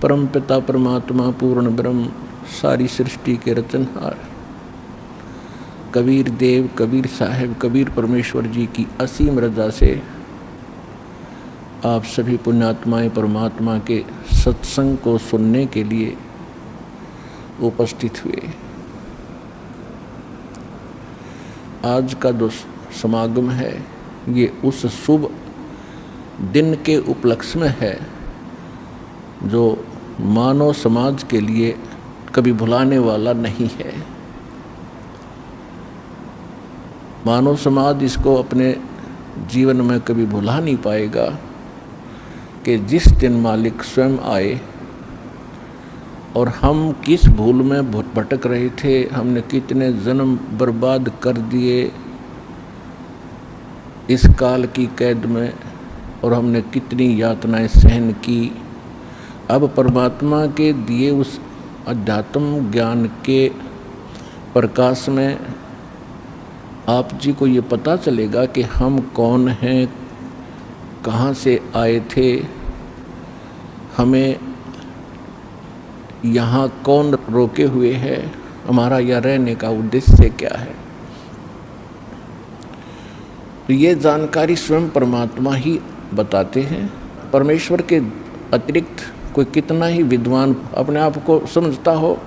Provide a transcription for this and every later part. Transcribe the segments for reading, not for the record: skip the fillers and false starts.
परम पिता परमात्मा पूर्ण ब्रह्म सारी सृष्टि के रचनहार कबीर देव, कबीर साहब, कबीर परमेश्वर जी की असीम रजा से आप सभी पुण्यात्माएं परमात्मा के सत्संग को सुनने के लिए उपस्थित हुए। आज का जो समागम है ये उस शुभ दिन के उपलक्ष्य में है जो मानव समाज के लिए कभी भुलाने वाला नहीं है। मानव समाज इसको अपने जीवन में कभी भुला नहीं पाएगा कि जिस दिन मालिक स्वयं आए और हम किस भूल में भटक रहे थे, हमने कितने जन्म बर्बाद कर दिए इस काल की कैद में, और हमने कितनी यातनाएं सहन की। अब परमात्मा के दिए उस अध्यात्म ज्ञान के प्रकाश में आप जी को ये पता चलेगा कि हम कौन हैं, कहाँ से आए थे, हमें यहाँ कौन रोके हुए है, हमारा यह रहने का उद्देश्य क्या है। तो ये जानकारी स्वयं परमात्मा ही बताते हैं। परमेश्वर के अतिरिक्त कोई कितना ही विद्वान अपने आप को समझता हो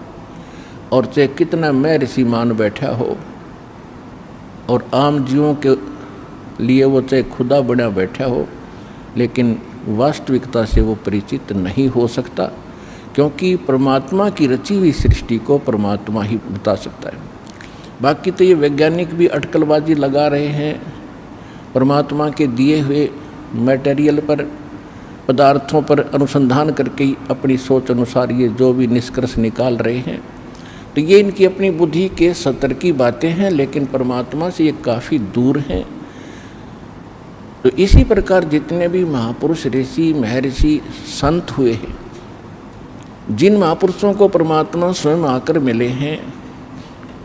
और चाहे कितना मैं ऋषि मान बैठा हो और आम जीवों के लिए वो चाहे खुदा बना बैठा हो, लेकिन वास्तविकता से वो परिचित नहीं हो सकता, क्योंकि परमात्मा की रची हुई सृष्टि को परमात्मा ही बता सकता है। बाकी तो ये वैज्ञानिक भी अटकलबाजी लगा रहे हैं, परमात्मा के दिए हुए मटेरियल पर, पदार्थों पर अनुसंधान करके अपनी सोच अनुसार ये जो भी निष्कर्ष निकाल रहे हैं, तो ये इनकी अपनी बुद्धि के स्तर की बातें हैं, लेकिन परमात्मा से ये काफ़ी दूर हैं। तो इसी प्रकार जितने भी महापुरुष, ऋषि, महर्षि, संत हुए हैं, जिन महापुरुषों को परमात्मा स्वयं आकर मिले हैं,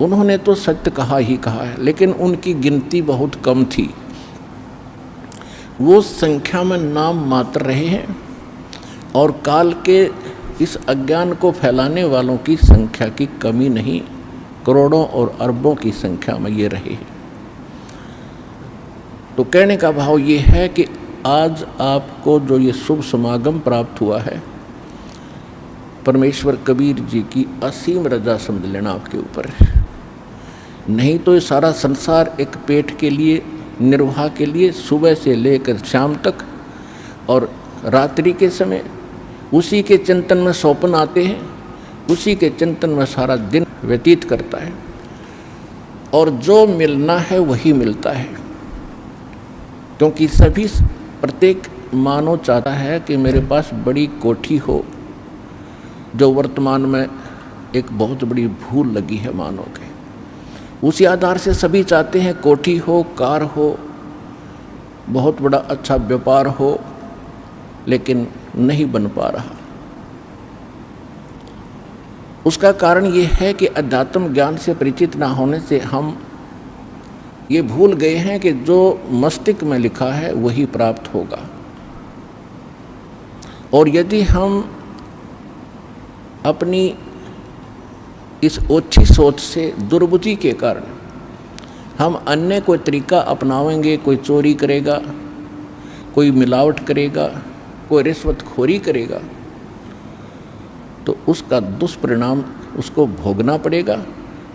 उन्होंने तो सत्य कहा ही कहा है, लेकिन उनकी गिनती बहुत कम थी। वो संख्या में नाम मात्र रहे हैं और काल के इस अज्ञान को फैलाने वालों की संख्या की कमी नहीं, करोड़ों और अरबों की संख्या में ये रहे हैं। तो कहने का भाव ये है कि आज आपको जो ये शुभ समागम प्राप्त हुआ है, परमेश्वर कबीर जी की असीम रजा समझ लेना आपके ऊपर। नहीं तो ये सारा संसार एक पेट के लिए, निर्वाह के लिए सुबह से लेकर शाम तक और रात्रि के समय उसी के चिंतन में सौपन आते हैं, उसी के चिंतन में सारा दिन व्यतीत करता है, और जो मिलना है वही मिलता है। क्योंकि सभी, प्रत्येक मानव चाहता है कि मेरे पास बड़ी कोठी हो, जो वर्तमान में एक बहुत बड़ी भूल लगी है मानव के। उसी आधार से सभी चाहते हैं कोठी हो, कार हो, बहुत बड़ा अच्छा व्यापार हो, लेकिन नहीं बन पा रहा। उसका कारण ये है कि अध्यात्म ज्ञान से परिचित ना होने से हम ये भूल गए हैं कि जो मस्तिष्क में लिखा है वही प्राप्त होगा। और यदि हम अपनी इस ओछी सोच से, दुर्बुद्धि के कारण हम अन्य कोई तरीका अपनाएंगे, कोई चोरी करेगा, कोई मिलावट करेगा, कोई रिश्वतखोरी करेगा, तो उसका दुष्परिणाम उसको भोगना पड़ेगा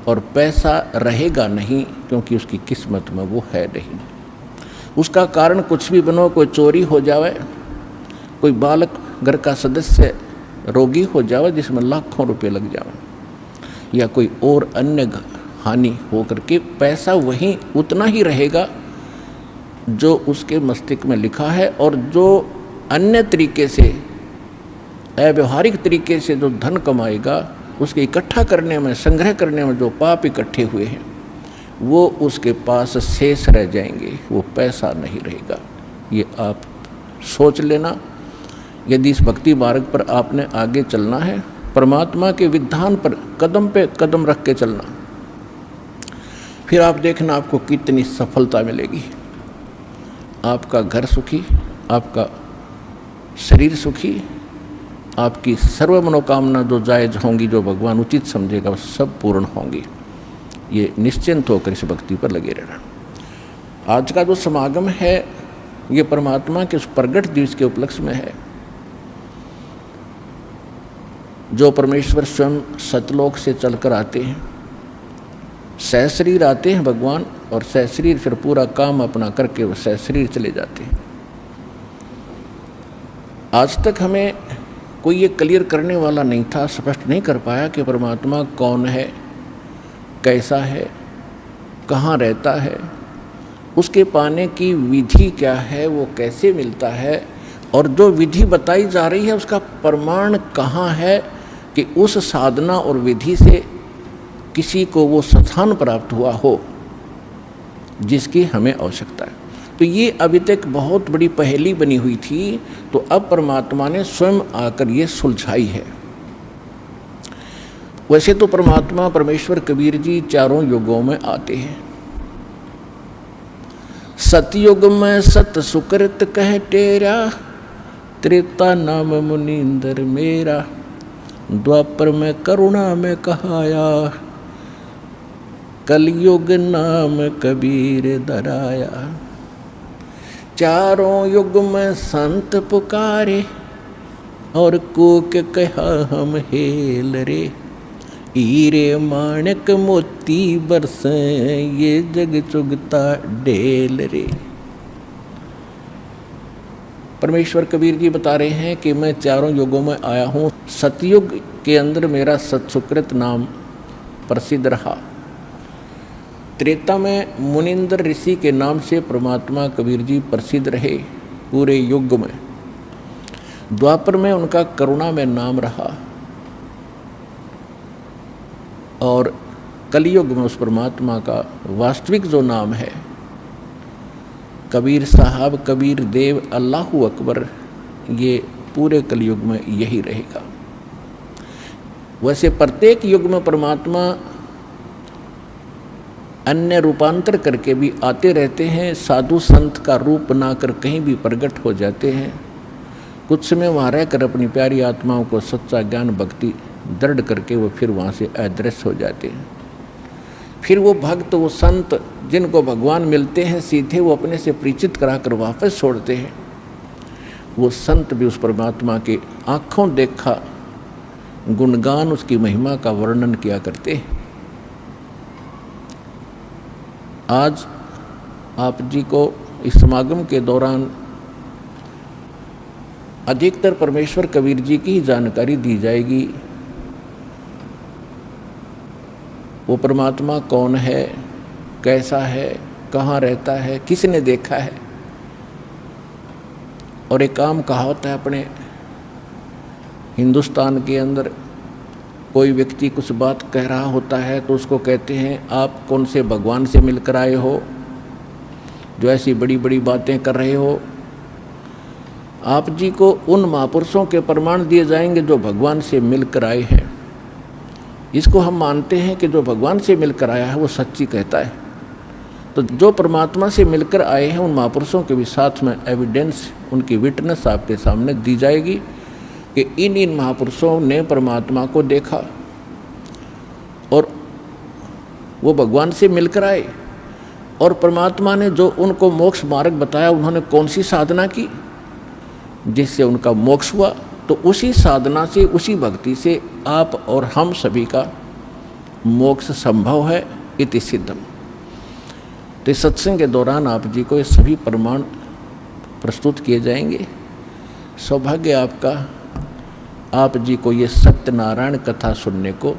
और पैसा रहेगा नहीं, क्योंकि उसकी किस्मत में वो है नहीं। उसका कारण कुछ भी बनो, कोई चोरी हो जावे, कोई बालक घर का सदस्य रोगी हो जावे जिसमें लाखों रुपए लग जावे, या कोई और अन्य हानि हो करके पैसा वहीं उतना ही रहेगा जो उसके मस्तिष्क में लिखा है, और जो अन्य तरीके से, अव्यवहारिक तरीके से जो धन कमाएगा, उसके इकट्ठा करने में, संग्रह करने में जो पाप इकट्ठे हुए हैं, वो उसके पास शेष रह जाएंगे, वो पैसा नहीं रहेगा। ये आप सोच लेना। यदि इस भक्ति मार्ग पर आपने आगे चलना है, परमात्मा के विधान पर कदम पे कदम रख के चलना, फिर आप देखना आपको कितनी सफलता मिलेगी। आपका घर सुखी, आपका शरीर सुखी, आपकी सर्व मनोकामना जो जायज होंगी, जो भगवान उचित समझेगा, वो सब पूर्ण होंगी। ये निश्चिंत होकर इस भक्ति पर लगे रहना। आज का जो समागम है ये परमात्मा के उस प्रगट दिवस के उपलक्ष्य में है, जो परमेश्वर स्वयं सतलोक से चलकर आते हैं, सहशरीर आते हैं भगवान, और सहशरीर फिर पूरा काम अपना करके वो सहशरीर चले जाते हैं। आज तक हमें कोई ये क्लियर करने वाला नहीं था, स्पष्ट नहीं कर पाया कि परमात्मा कौन है, कैसा है, कहाँ रहता है, उसके पाने की विधि क्या है, वो कैसे मिलता है, और जो विधि बताई जा रही है उसका प्रमाण कहाँ है कि उस साधना और विधि से किसी को वो स्थान प्राप्त हुआ हो जिसकी हमें आवश्यकता है। तो ये अभी तक बहुत बड़ी पहेली बनी हुई थी, तो अब परमात्मा ने स्वयं आकर ये सुलझाई है। वैसे तो परमात्मा परमेश्वर कबीर जी चारों युगों में आते हैं। सतयुग में सत सुकृत कह टेरा, त्रेता नाम मुनींद्र मेरा, द्वापर में करुणा में कहाया, कलयुग नाम कबीर दराया। चारों युग में संत पुकारे, और कूक कहा हम हेल रे, हीरे माणक मोती बरसे, ये जग चुगता ढेल रे। परमेश्वर कबीर जी बता रहे हैं कि मैं चारों युगों में आया हूँ। सतयुग के अंदर मेरा सत्सुकृत नाम प्रसिद्ध रहा, त्रेता में मुनिंद्र ऋषि के नाम से परमात्मा कबीर जी प्रसिद्ध रहे पूरे युग में, द्वापर में उनका करुणा में नाम रहा, और कलयुग में उस परमात्मा का वास्तविक जो नाम है कबीर साहब, कबीर देव, अल्लाहू अकबर, ये पूरे कलयुग में यही रहेगा। वैसे प्रत्येक युग में परमात्मा अन्य रूपांतर करके भी आते रहते हैं, साधु संत का रूप बनाकर कहीं भी प्रकट हो जाते हैं। कुछ समय वहाँ रहकर अपनी प्यारी आत्माओं को सच्चा ज्ञान भक्ति दृढ़ करके वो फिर वहाँ से अदृश्य हो जाते हैं। फिर वो भक्त, वो संत जिनको भगवान मिलते हैं सीधे, वो अपने से परिचित कराकर वापस छोड़ते हैं। वो संत भी उस परमात्मा के आँखों देखा गुणगान, उसकी महिमा का वर्णन किया करते हैं। आज आप जी को इस समागम के दौरान अधिकतर परमेश्वर कबीर जी की ही जानकारी दी जाएगी। वो परमात्मा कौन है, कैसा है, कहाँ रहता है, किसने देखा है। और एक काम कहावत है अपने हिंदुस्तान के अंदर, कोई व्यक्ति कुछ बात कह रहा होता है तो उसको कहते हैं आप कौन से भगवान से मिलकर आए हो जो ऐसी बड़ी बड़ी बातें कर रहे हो। आप जी को उन महापुरुषों के प्रमाण दिए जाएंगे जो भगवान से मिलकर आए हैं। इसको हम मानते हैं कि जो भगवान से मिलकर आया है वो सच्ची कहता है। तो जो परमात्मा से मिलकर आए हैं उन महापुरुषों के भी साथ में एविडेंस, उनकी विटनेस आपके सामने दी जाएगी कि इन महापुरुषों ने परमात्मा को देखा और वो भगवान से मिलकर आए, और परमात्मा ने जो उनको मोक्ष मार्ग बताया, उन्होंने कौन सी साधना की जिससे उनका मोक्ष हुआ। तो उसी साधना से, उसी भक्ति से आप और हम सभी का मोक्ष संभव है, इति सिद्धम। तो इस सत्संग के दौरान आप जी को ये सभी प्रमाण प्रस्तुत किए जाएंगे। सौभाग्य आपका, आप जी को ये सत्यनारायण कथा सुनने को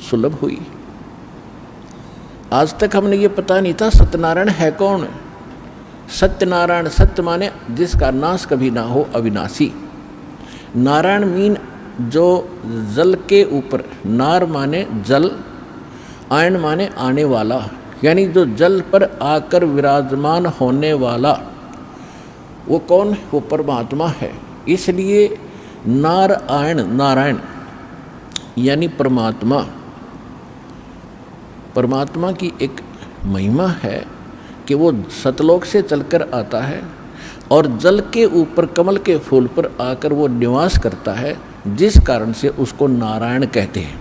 सुलभ हुई। आज तक हमने ये पता नहीं था सत्यनारायण है कौन। सत्यनारायण, सत्य माने जिसका नाश कभी ना हो, अविनाशी। नारायण मीन जो जल के ऊपर, नार माने जल, आयन माने आने वाला, यानी जो जल पर आकर विराजमान होने वाला। वो कौन? वो परमात्मा है। इसलिए नारायण, नारायण यानी परमात्मा। परमात्मा की एक महिमा है कि वो सतलोक से चलकर आता है और जल के ऊपर, कमल के फूल पर आकर वो निवास करता है। जिस कारण से उसको नारायण कहते हैं।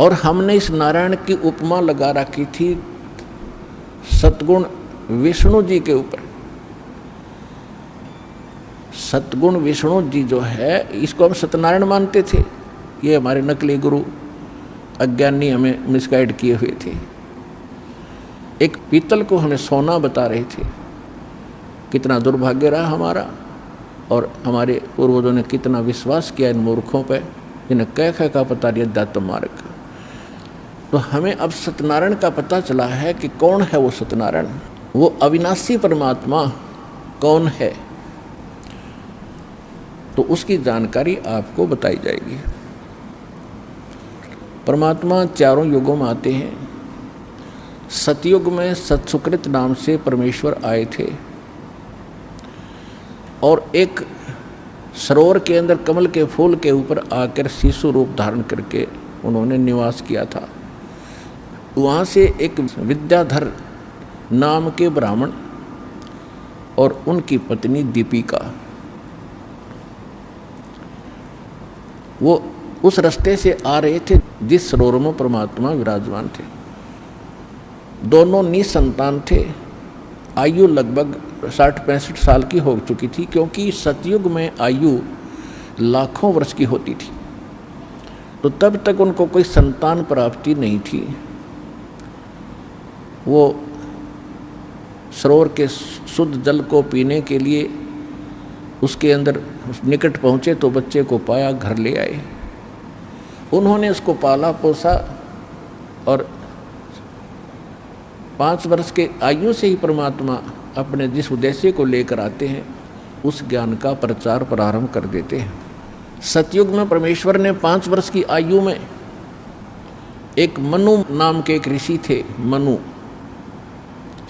और हमने इस नारायण की उपमा लगा रखी थी सतगुण विष्णु जी के ऊपर। सतगुण विष्णु जी जो है, इसको हम सत्यनारायण मानते थे। ये हमारे नकली गुरु अज्ञानी हमें मिसगाइड किए हुए थे। एक पीतल को हमें सोना बता रहे थे। कितना दुर्भाग्य रहा हमारा, और हमारे पूर्वजों ने कितना विश्वास किया इन मूर्खों पर, जिन्हें कह का पता नहीं अध्यात्म मार्ग। तो हमें अब सत्यनारायण का पता चला है कि कौन है वो सत्यनारायण। वो अविनाशी परमात्मा कौन है, तो उसकी जानकारी आपको बताई जाएगी। परमात्मा चारों युगों में आते हैं। सतयुग में सत्सुकृत नाम से परमेश्वर आए थे और एक सरोवर के अंदर कमल के फूल के ऊपर आकर शिशु रूप धारण करके उन्होंने निवास किया था। वहाँ से एक विद्याधर नाम के ब्राह्मण और उनकी पत्नी दीपिका, वो उस रास्ते से आ रहे थे जिस सरोवर में परमात्मा विराजमान थे। दोनों निसंतान थे। आयु लगभग 60-65 साल की हो चुकी थी, क्योंकि सतयुग में आयु लाखों वर्ष की होती थी। तो तब तक उनको कोई संतान प्राप्ति नहीं थी। वो सरोवर के शुद्ध जल को पीने के लिए उसके अंदर निकट पहुँचे तो बच्चे को पाया, घर ले आए। उन्होंने उसको पाला पोसा और 5 वर्ष के आयु से ही परमात्मा अपने जिस उद्देश्य को लेकर आते हैं उस ज्ञान का प्रचार प्रारंभ कर देते हैं। सतयुग में परमेश्वर ने 5 वर्ष की आयु में एक मनु नाम के एक ऋषि थे, मनु,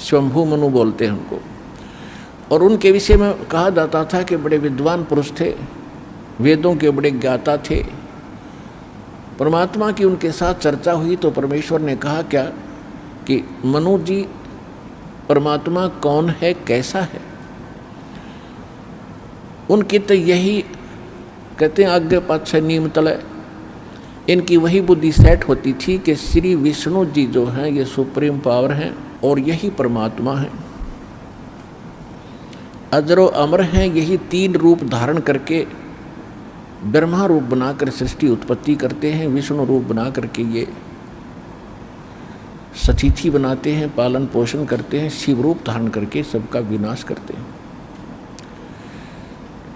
स्वयंभू मनु बोलते हैं उनको, और उनके विषय में कहा जाता था कि बड़े विद्वान पुरुष थे, वेदों के बड़े ज्ञाता थे। परमात्मा की उनके साथ चर्चा हुई तो परमेश्वर ने कहा क्या कि मनु जी, परमात्मा कौन है, कैसा है। उनकी तो यही कहते हैं आगे पाछे नीम तले, इनकी वही बुद्धि सेट होती थी कि श्री विष्णु जी जो हैं ये सुप्रीम पावर हैं और यही परमात्मा है, अजरो अमर हैं। यही 3 रूप धारण करके ब्रह्मा रूप बनाकर सृष्टि उत्पत्ति करते हैं, विष्णु रूप बना करके ये सतिथि बनाते हैं, पालन पोषण करते हैं, शिव रूप धारण करके सबका विनाश करते हैं।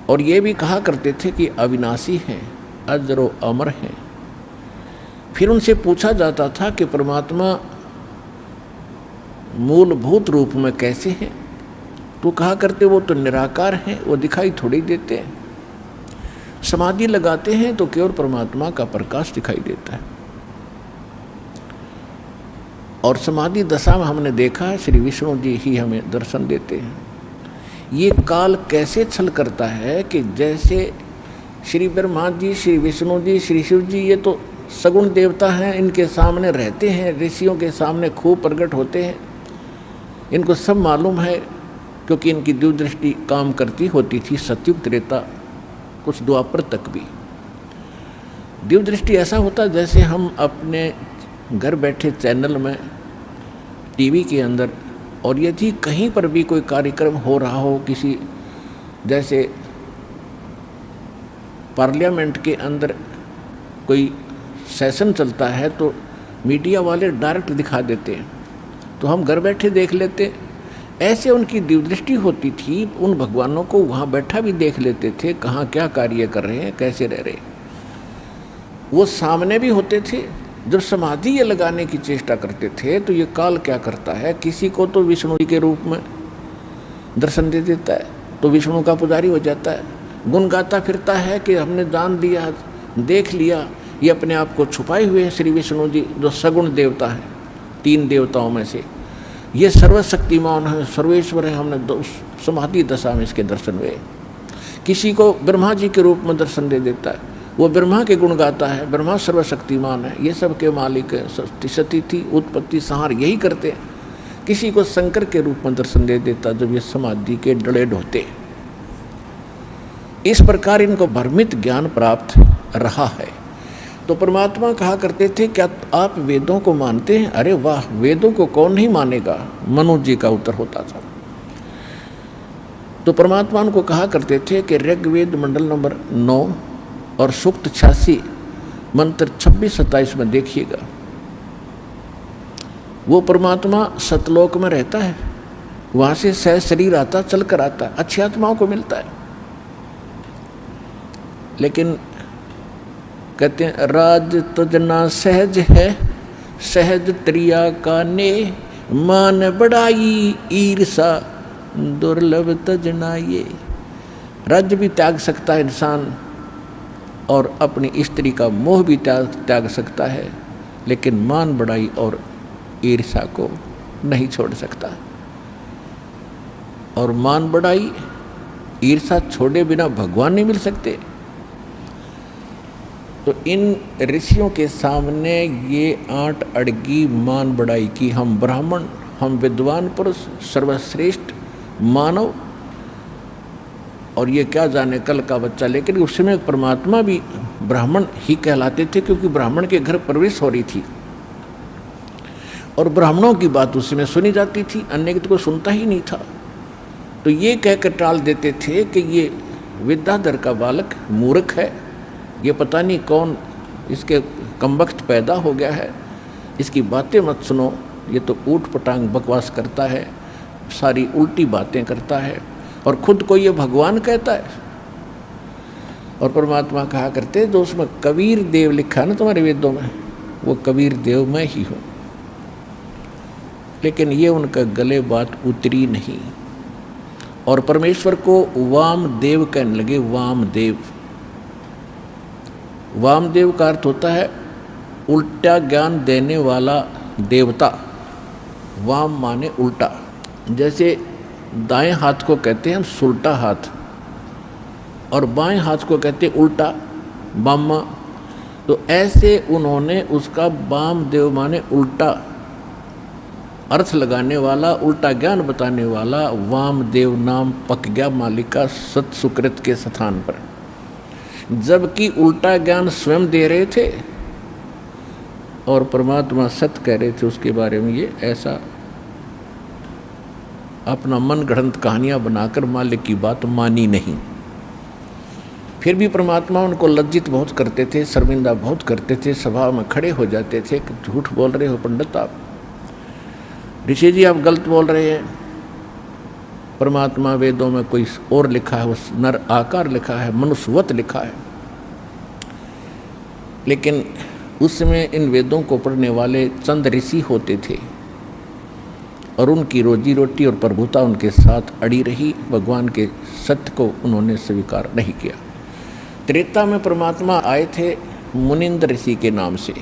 और ये भी कहा करते थे कि अविनाशी हैं, अजरो अमर हैं। फिर उनसे पूछा जाता था कि परमात्मा मूलभूत रूप में कैसे हैं, तो कहा करते वो तो निराकार हैं, वो दिखाई थोड़ी देते हैं। समाधि लगाते हैं तो केवल परमात्मा का प्रकाश दिखाई देता है। और समाधि दशा में हमने देखा श्री विष्णु जी ही हमें दर्शन देते हैं। ये काल कैसे छल करता है कि जैसे श्री ब्रह्मा जी, श्री विष्णु जी, श्री शिव जी ये तो सगुण देवता हैं, इनके सामने रहते हैं, ऋषियों के सामने खूब प्रकट होते हैं, इनको सब मालूम है क्योंकि इनकी दिव्य दृष्टि काम करती होती थी। सतयुग त्रेता कुछ द्वापर तक भी दिव्य दृष्टि ऐसा होता जैसे हम अपने घर बैठे चैनल में टीवी के अंदर, और यदि कहीं पर भी कोई कार्यक्रम हो रहा हो, किसी जैसे पार्लियामेंट के अंदर कोई सेशन चलता है तो मीडिया वाले डायरेक्ट दिखा देते हैं, तो हम घर बैठे देख लेते। ऐसे उनकी दिव्य दृष्टि होती थी, उन भगवानों को वहाँ बैठा भी देख लेते थे, कहाँ क्या कार्य कर रहे हैं, कैसे रह रहे। वो सामने भी होते थे। जब समाधि ये लगाने की चेष्टा करते थे तो ये काल क्या करता है, किसी को तो विष्णु जी के रूप में दर्शन दे देता है तो विष्णु का पुजारी हो जाता है, गुण गाता फिरता है कि हमने जान दिया, देख लिया, ये अपने आप को छुपाए हुए हैं श्री विष्णु जी जो सगुण देवता है, 3 देवताओं में से ये सर्वशक्तिमान है, सर्वेश्वर है। हमने समाधि दशा में इसके दर्शन हुए। किसी को ब्रह्मा जी के रूप में दर्शन दे देता है, वो ब्रह्मा के गुण गाता है, ब्रह्मा सर्वशक्तिमान है, ये सब के मालिक है, सतिथि उत्पत्ति संहार यही करते हैं। किसी को शंकर के रूप में दर्शन दे देता जब ये समाधि के डड़े ढोते। इस प्रकार इनको भ्रमित ज्ञान प्राप्त रहा है। तो परमात्मा कहा करते थे, क्या आप वेदों को मानते हैं? अरे वाह, वेदों को कौन नहीं मानेगा, मनु जी का उत्तर होता था। तो परमात्मा उनको कहा करते थे कि ऋग्वेद मंडल नंबर 9 और सूक्त 86 मंत्र 26-27 में देखिएगा, वो परमात्मा सतलोक में रहता है, वहाँ से सह शरीर आता, चल कर आता है, अच्छी आत्माओं को मिलता है। लेकिन कहते हैं राज तजना सहज है, सहज त्रिया का ने, मान बढ़ाई ईर्षा दुर्लभ तजना ये। राज्य भी त्याग सकता है इंसान और अपनी स्त्री का मोह भी त्याग सकता है, लेकिन मान बढ़ाई और ईर्षा को नहीं छोड़ सकता। और मान बढ़ाई ईर्षा छोड़े बिना भगवान नहीं मिल सकते। तो इन ऋषियों के सामने ये 8 अड़गी मान बढ़ाई की हम ब्राह्मण, हम विद्वान पुरुष, सर्वश्रेष्ठ मानव, और ये क्या जाने कल का बच्चा। लेकिन उस समय परमात्मा भी ब्राह्मण ही कहलाते थे, क्योंकि ब्राह्मण के घर प्रवेश हो रही थी और ब्राह्मणों की बात उस समय सुनी जाती थी, अन्य की तो कोई सुनता ही नहीं था। तो ये कहकर टाल देते थे कि ये विद्याधर का बालक मूर्ख है, ये पता नहीं कौन इसके कमबख्त पैदा हो गया है, इसकी बातें मत सुनो, ये तो ऊट पटांग बकवास करता है, सारी उल्टी बातें करता है और खुद को ये भगवान कहता है। और परमात्मा कहा करते, जो उसमें कबीर देव लिखा है ना तुम्हारे वेदों में, वो कबीर देव मैं ही हूँ। लेकिन ये उनका गले बात उतरी नहीं और परमेश्वर को वामदेव कहने लगे। वामदेव, वामदेव का अर्थ होता है उल्टा ज्ञान देने वाला देवता। वाम माने उल्टा, जैसे दाएं हाथ को कहते हैं सुल्टा हाथ और बाएं हाथ को कहते हैं उल्टा बामा। तो ऐसे उन्होंने उसका वामदेव माने उल्टा अर्थ लगाने वाला, उल्टा ज्ञान बताने वाला वामदेव नाम पक गया मालिक का सत सुकृत के स्थान पर, जबकि उल्टा ज्ञान स्वयं दे रहे थे और परमात्मा सत्य कह रहे थे उसके बारे में। ये ऐसा अपना मन गढ़ंत कहानियां बनाकर मालिक की बात मानी नहीं। फिर भी परमात्मा उनको लज्जित बहुत करते थे, शर्मिंदा बहुत करते थे, सभा में खड़े हो जाते थे कि झूठ बोल रहे हो पंडित आप, ऋषि जी आप गलत बोल रहे हैं। परमात्मा वेदों में कोई और लिखा है, उस नर आकार लिखा है, मनुष्यवत लिखा है। लेकिन उस समय इन वेदों को पढ़ने वाले चंद ऋषि होते थे और उनकी रोजी रोटी और प्रभुता उनके साथ अड़ी रही। भगवान के सत्य को उन्होंने स्वीकार नहीं किया। त्रेता में परमात्मा आए थे मुनिंद्र ऋषि के नाम से।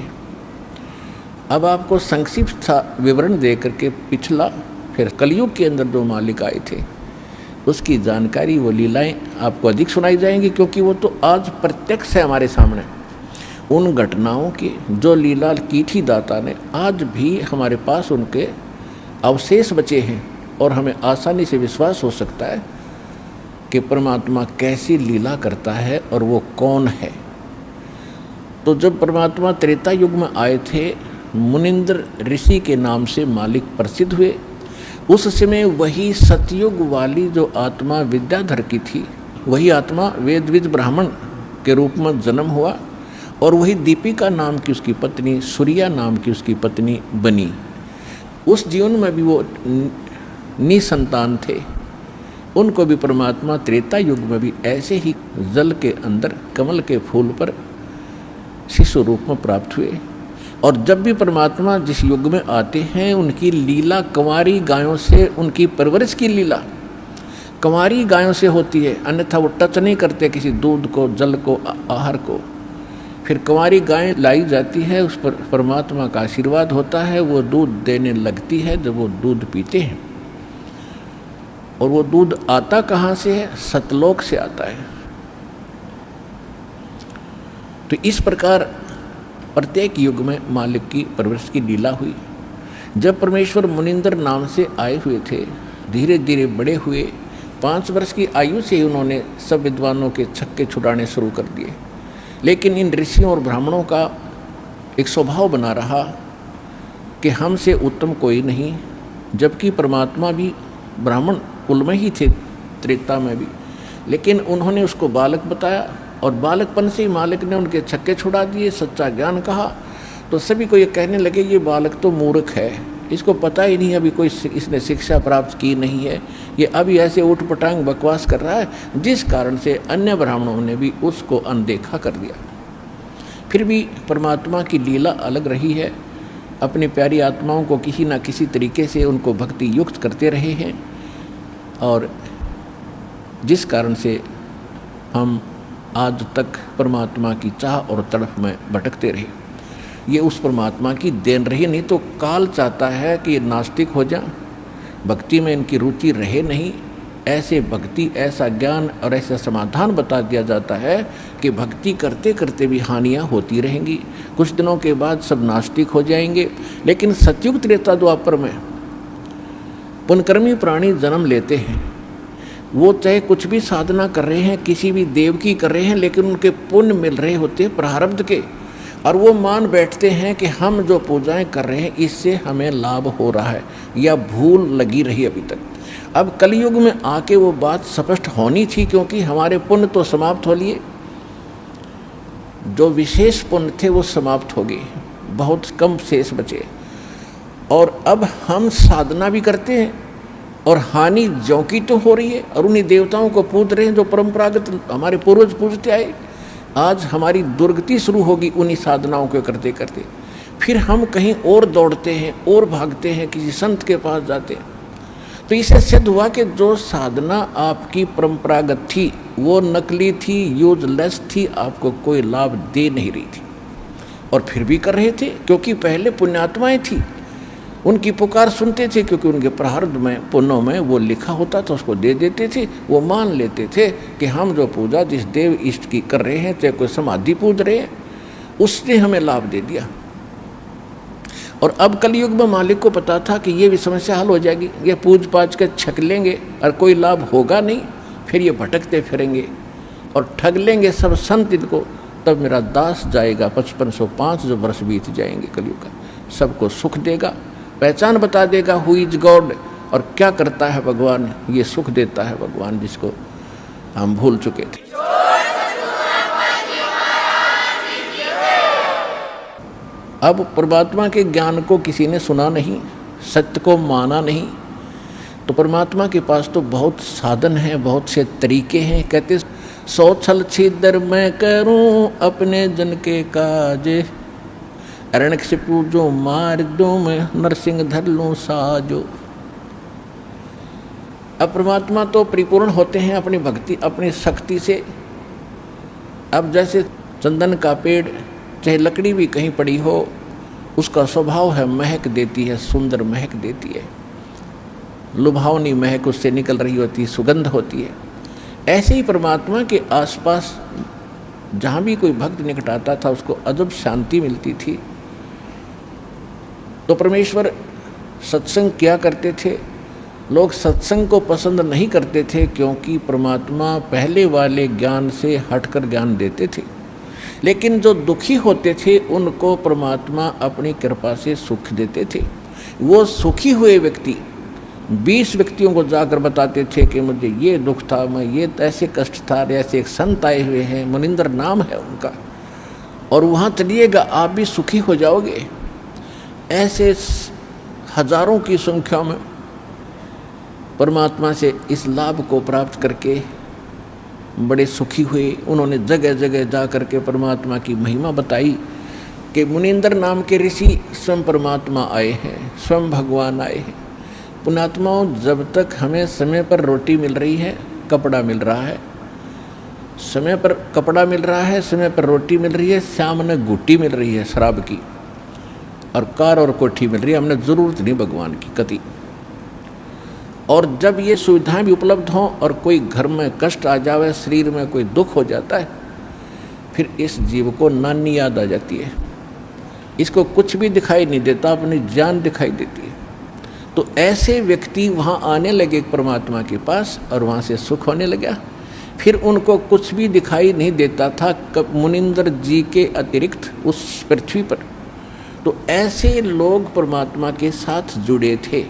अब आपको संक्षिप्त सा विवरण दे करके पिछला, फिर कलयुग के अंदर जो मालिक आए थे उसकी जानकारी, वो लीलाएं आपको अधिक सुनाई जाएंगी, क्योंकि वो तो आज प्रत्यक्ष है हमारे सामने। उन घटनाओं की जो लीला की थी दाता ने, आज भी हमारे पास उनके अवशेष बचे हैं और हमें आसानी से विश्वास हो सकता है कि परमात्मा कैसी लीला करता है और वो कौन है। तो जब परमात्मा त्रेता युग में आए थे, मुनिंद्र ऋषि के नाम से मालिक प्रसिद्ध हुए। उस समय वही सतयुग वाली जो आत्मा विद्याधर की थी, वही आत्मा वेदविद ब्राह्मण के रूप में जन्म हुआ और वही दीपिका नाम की उसकी पत्नी, सूर्या नाम की उसकी पत्नी बनी। उस जीवन में भी वो निसंतान थे। उनको भी परमात्मा त्रेता युग में भी ऐसे ही जल के अंदर कमल के फूल पर शिशु रूप में प्राप्त हुए। और जब भी परमात्मा जिस युग में आते हैं, उनकी लीला कंवारी गायों से, उनकी परवरिश की लीला कंवारी गायों से होती है, अन्यथा वो टच नहीं करते किसी दूध को, जल को, आहार को। फिर कंवारी गायें लाई जाती है, उस पर परमात्मा का आशीर्वाद होता है, वो दूध देने लगती है जब वो दूध पीते हैं। और वो दूध आता कहाँ से है? सतलोक से आता है। तो इस प्रकार प्रत्येक युग में मालिक की परवरिश की लीला हुई। जब परमेश्वर मुनिंद्र नाम से आए हुए थे, धीरे धीरे बड़े हुए, 5 वर्ष की आयु से ही उन्होंने सब विद्वानों के छक्के छुड़ाने शुरू कर दिए। लेकिन इन ऋषियों और ब्राह्मणों का एक स्वभाव बना रहा कि हमसे उत्तम कोई नहीं, जबकि परमात्मा भी ब्राह्मण कुल में ही थे, त्रेता में भी। लेकिन उन्होंने उसको बालक बताया और बालकपन से ही मालिक ने उनके छक्के छुड़ा दिए, सच्चा ज्ञान कहा। तो सभी को ये कहने लगे ये बालक तो मूर्ख है, इसको पता ही नहीं, अभी कोई इसने शिक्षा प्राप्त की नहीं है, ये अभी ऐसे उठ पटांग बकवास कर रहा है। जिस कारण से अन्य ब्राह्मणों ने भी उसको अनदेखा कर दिया। फिर भी परमात्मा की लीला अलग रही है, अपनी प्यारी आत्माओं को किसी न किसी तरीके से उनको भक्ति युक्त करते रहे हैं, और जिस कारण से हम आज तक परमात्मा की चाह और तड़प में भटकते रहे। ये उस परमात्मा की देन रही, नहीं तो काल चाहता है कि ये नास्तिक हो जाए, भक्ति में इनकी रुचि रहे नहीं। ऐसे भक्ति, ऐसा ज्ञान और ऐसा समाधान बता दिया जाता है कि भक्ति करते करते भी हानियाँ होती रहेंगी, कुछ दिनों के बाद सब नास्तिक हो जाएंगे। लेकिन सतयुग त्रेता द्वापर में पुण्यकर्मी प्राणी जन्म लेते हैं, वो चाहे कुछ भी साधना कर रहे हैं, किसी भी देव की कर रहे हैं, लेकिन उनके पुण्य मिल रहे होते हैं प्रारब्ध के, और वो मान बैठते हैं कि हम जो पूजाएं कर रहे हैं इससे हमें लाभ हो रहा है, या भूल लगी रही अभी तक। अब कलयुग में आके वो बात स्पष्ट होनी थी, क्योंकि हमारे पुण्य तो समाप्त हो लिए, जो विशेष पुण्य थे वो समाप्त हो गए, बहुत कम शेष बचे। और अब हम साधना भी करते हैं और हानि ज्यों की तो हो रही है, और उन्हीं देवताओं को पूज रहे हैं जो परंपरागत हमारे पूर्वज पूजते आए। आज हमारी दुर्गति शुरू होगी उन्हीं साधनाओं को करते करते। फिर हम कहीं और दौड़ते हैं और भागते हैं, किसी संत के पास जाते हैं। तो इससे सिद्ध हुआ कि जो साधना आपकी परंपरागत थी वो नकली थी, यूजलेस थी, आपको कोई लाभ दे नहीं रही थी, और फिर भी कर रहे थे, क्योंकि पहले पुण्यात्माएं थी, उनकी पुकार सुनते थे, क्योंकि उनके प्रारब्ध में, पुण्यों में वो लिखा होता था, उसको दे देते थे। वो मान लेते थे कि हम जो पूजा जिस देव इष्ट की कर रहे हैं, चाहे कोई समाधि पूज रहे हैं, उसने हमें लाभ दे दिया। और अब कलयुग में मालिक को पता था कि ये भी समस्या हल हो जाएगी, ये पूज पाज के छक लेंगे और कोई लाभ होगा नहीं, फिर ये भटकते फिरेंगे और ठग लेंगे सब संत इनको, तब मेरा दास जाएगा 5505 जो वर्ष बीत जाएंगे कलयुग का, सबको सुख देगा, पहचान बता देगा हु इज गॉड, और क्या करता है भगवान, ये सुख देता है भगवान जिसको हम भूल चुके थे। अब परमात्मा के ज्ञान को किसी ने सुना नहीं, सत्य को माना नहीं, तो परमात्मा के पास तो बहुत साधन हैं, बहुत से तरीके हैं। कहते 100 छल छिद्र मैं करूं अपने जन के काजे, अरण्य से पूजो मार दो मैं नरसिंह धर लूं साजो। अब परमात्मा तो परिपूर्ण होते हैं अपनी भक्ति, अपनी शक्ति से। अब जैसे चंदन का पेड़, चाहे लकड़ी भी कहीं पड़ी हो, उसका स्वभाव है महक देती है, सुंदर महक देती है, लुभावनी महक उससे निकल रही होती है, सुगंध होती है। ऐसे ही परमात्मा के आसपास जहाँ भी कोई भक्त निकट आता था उसको अजब शांति मिलती थी। तो परमेश्वर सत्संग किया करते थे। लोग सत्संग को पसंद नहीं करते थे, क्योंकि परमात्मा पहले वाले ज्ञान से हटकर ज्ञान देते थे। लेकिन जो दुखी होते थे उनको परमात्मा अपनी कृपा से सुख देते थे। वो सुखी हुए व्यक्ति 20 व्यक्तियों को जाकर बताते थे कि मुझे ये दुख था, मैं ये ऐसे कष्ट था, ऐसे एक संत आए हुए हैं, मुनिंदर नाम है उनका, और वहाँ चलिएगा आप भी सुखी हो जाओगे। ऐसे हजारों की संख्या में परमात्मा से इस लाभ को प्राप्त करके बड़े सुखी हुए। उन्होंने जगह जगह जा कर के परमात्मा की महिमा बताई कि मुनिंदर नाम के ऋषि स्वयं परमात्मा आए हैं, स्वयं भगवान आए हैं। पुण्यात्माओं, जब तक हमें समय पर रोटी मिल रही है, कपड़ा मिल रहा है, समय पर कपड़ा मिल रहा है, समय पर रोटी मिल रही है, सामने गुट्टी मिल रही है शराब की, और कार और कोठी मिल रही है, हमने ज़रूरत नहीं भगवान की कति। और जब ये सुविधाएं भी उपलब्ध हों और कोई घर में कष्ट आ जाए, शरीर में कोई दुख हो जाता है, फिर इस जीव को नानी याद आ जाती है। इसको कुछ भी दिखाई नहीं देता, अपनी जान दिखाई देती है। तो तो ऐसे व्यक्ति वहाँ आने लगे परमात्मा के पास और वहाँ से सुख होने लगा। फिर उनको कुछ भी दिखाई नहीं देता था मुनिंदर जी के अतिरिक्त उस पृथ्वी पर। तो ऐसे लोग परमात्मा के साथ जुड़े थे।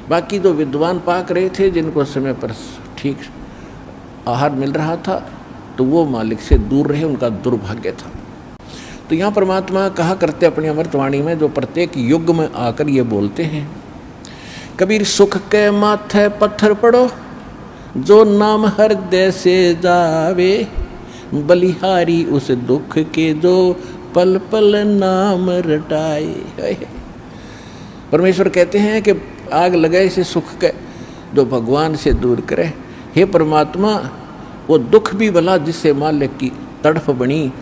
बाकी जो विद्वान पाक रहे थे, जिनको समय पर ठीक आहार मिल रहा था, तो वो मालिक से दूर रहे, उनका दुर्भाग्य था। तो यहाँ परमात्मा कहा करते अपनी अमृतवाणी में, जो प्रत्येक युग में आकर ये बोलते हैं, कबीर सुख के माथे पत्थर पड़ो, जो नाम हृदय से जावे, बलिहारी उस दुख के जो पल पल नाम रटाए। परमेश्वर कहते हैं कि आग लगाए इसे सुख के जो भगवान से दूर करे। हे परमात्मा, वो दुख भी भला जिससे मालिक की तड़फ बनी,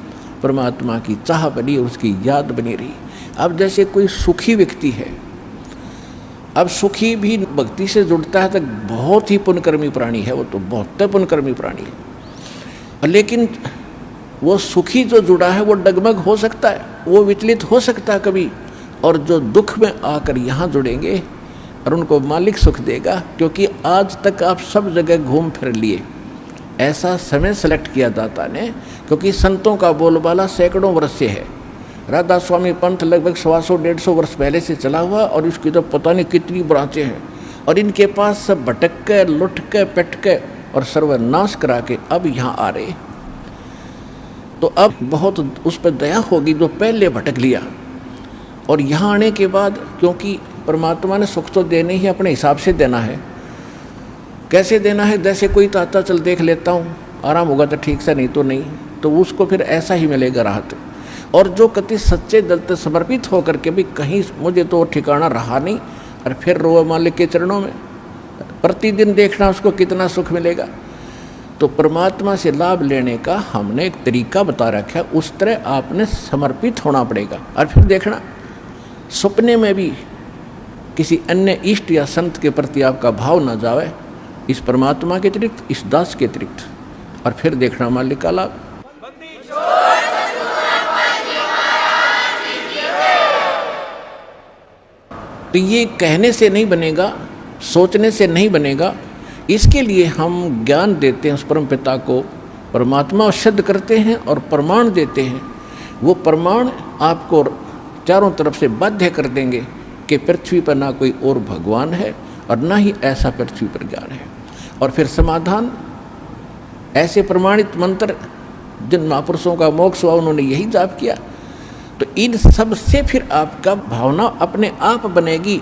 परमात्मा की चाह बनी, उसकी याद बनी रही। अब जैसे कोई सुखी व्यक्ति है, अब सुखी भी भक्ति से जुड़ता है तो बहुत ही पुण्यकर्मी प्राणी है, वो तो बहुत पुण्यकर्मी प्राणी है। लेकिन वो सुखी जो जुड़ा है वो डगमग हो सकता है, वो विचलित हो सकता है कभी। और जो दुख में आकर यहाँ जुड़ेंगे और उनको मालिक सुख देगा, क्योंकि आज तक आप सब जगह घूम फिर लिए, ऐसा समय सेलेक्ट किया दाता ने, क्योंकि संतों का बोलबाला सैकड़ों वर्ष से है। राधा स्वामी पंथ लगभग 100-150 वर्ष पहले से चला हुआ, और इसकी तो पता नहीं कितनी ब्रांचें हैं, और इनके पास सब भटक के, लुट के, पट के और सर्वनाश करा के अब यहाँ आ रहे। तो अब बहुत उस पर दया होगी जो पहले भटक लिया। और यहाँ आने के बाद, क्योंकि परमात्मा ने सुख तो देने ही अपने हिसाब से देना है। कैसे देना है? जैसे कोई ताता चल देख लेता हूँ, आराम होगा तो ठीक से, नहीं तो नहीं, तो उसको फिर ऐसा ही मिलेगा राहत। और जो कति सच्चे दिल से समर्पित होकर के भी कहीं मुझे तो ठिकाना रहा नहीं, और फिर रोए मालिक के चरणों में, प्रतिदिन देखना उसको कितना सुख मिलेगा। तो परमात्मा से लाभ लेने का हमने एक तरीका बता रखा है, उस तरह आपने समर्पित होना पड़ेगा। और फिर देखना सपने में भी किसी अन्य इष्ट या संत के प्रति आपका भाव न जावे, इस परमात्मा के अतिरिक्त, इस दास के अतिरिक्त, और फिर देखना मालिक का लाभ। तो ये कहने से नहीं बनेगा, सोचने से नहीं बनेगा। इसके लिए हम ज्ञान देते हैं उस परम पिता को, परमात्मा सिद्ध करते हैं और प्रमाण देते हैं। वो प्रमाण आपको चारों तरफ से बाध्य कर देंगे कि पृथ्वी पर ना कोई और भगवान है और ना ही ऐसा पृथ्वी पर ज्ञान है। और फिर समाधान, ऐसे प्रमाणित मंत्र जिन महापुरुषों का मोक्ष हुआ, उन्होंने यही जाप किया। तो इन सब से फिर आपका भावना अपने आप बनेगी,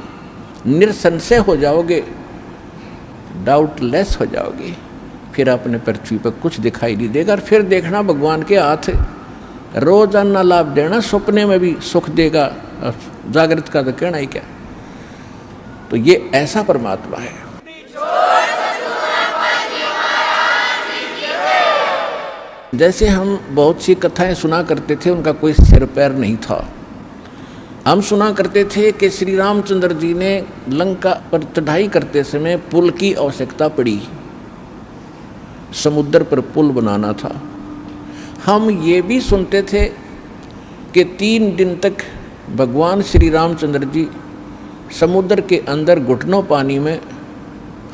निसंशय हो जाओगे, डाउटलेस हो जाओगे। फिर अपने पृथ्वी पर कुछ दिखाई नहीं देगा। और फिर देखना भगवान के हाथ रोजाना लाभ देना, सपने में भी सुख देगा, जागृत का तो कहना ही क्या। तो ये ऐसा परमात्मा है। जैसे हम बहुत सी कथाएं सुना करते थे, उनका कोई सिर पैर नहीं था। हम सुना करते थे कि श्री रामचंद्र जी ने लंका पर चढ़ाई करते समय पुल की आवश्यकता पड़ी, समुद्र पर पुल बनाना था। हम ये भी सुनते थे कि 3 दिन तक भगवान श्री रामचंद्र जी समुद्र के अंदर घुटनों पानी में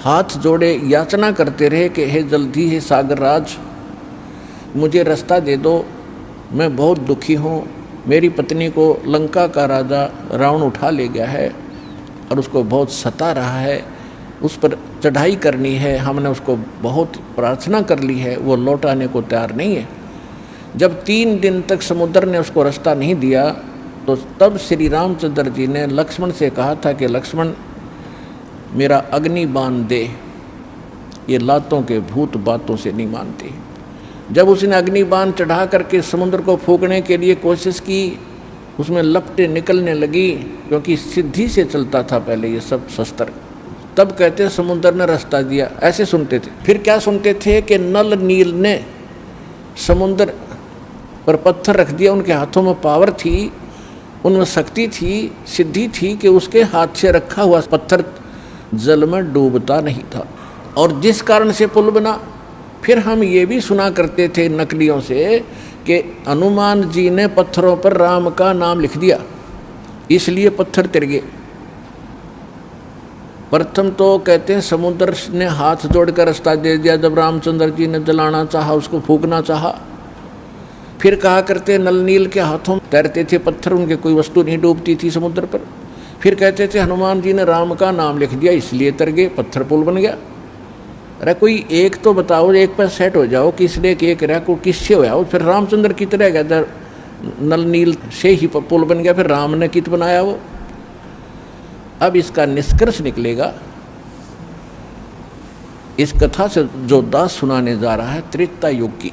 हाथ जोड़े याचना करते रहे कि हे जल्दी हे सागर राज, मुझे रास्ता दे दो, मैं बहुत दुखी हूँ। मेरी पत्नी को लंका का राजा रावण उठा ले गया है और उसको बहुत सता रहा है, उस पर चढ़ाई करनी है, हमने उसको बहुत प्रार्थना कर ली है, वो लौट आने को तैयार नहीं है। जब 3 दिन तक समुद्र ने उसको रास्ता नहीं दिया, तो तब श्री रामचंद्र जी ने लक्ष्मण से कहा था कि लक्ष्मण, मेरा अग्नि बाण दे, ये लातों के भूत बातों से नहीं मानते। जब उसने अग्नि बाण चढ़ा करके समुद्र को फूकने के लिए कोशिश की, उसमें लपटें निकलने लगी, क्योंकि सिद्धि से चलता था पहले ये सब शस्त्र। तब कहते समुद्र ने रास्ता दिया, ऐसे सुनते थे। फिर क्या सुनते थे कि नल नील ने समुद्र पर पत्थर रख दिया, उनके हाथों में पावर थी, उनमें शक्ति थी, सिद्धि थी कि उसके हाथ से रखा हुआ पत्थर जल में डूबता नहीं था, और जिस कारण से पुल बना। फिर हम ये भी सुना करते थे नकलियों से कि हनुमान जी ने पत्थरों पर राम का नाम लिख दिया, इसलिए पत्थर तिर गए। प्रथम तो कहते हैं समुद्र ने हाथ जोड़कर रास्ता दे दिया जब रामचंद्र जी ने जलाना चाहा, उसको फूकना चाहा। फिर कहा करते नल नील के हाथों तैरते थे पत्थर, उनके कोई वस्तु नहीं डूबती थी समुद्र पर। फिर कहते थे हनुमान जी ने राम का नाम लिख दिया इसलिए तर गए, पत्थर पुल बन गया। अरे कोई एक तो बताओ, एक पर सेट हो जाओ कि इसलिए कि एक रहा को किससे होया हो। फिर रामचंद्र की तरह गया, नल नील से ही पुल बन गया, फिर राम ने कित बनाया वो। अब इसका निष्कर्ष निकलेगा इस कथा से जो दास सुनाने जा रहा है त्रेता युग की।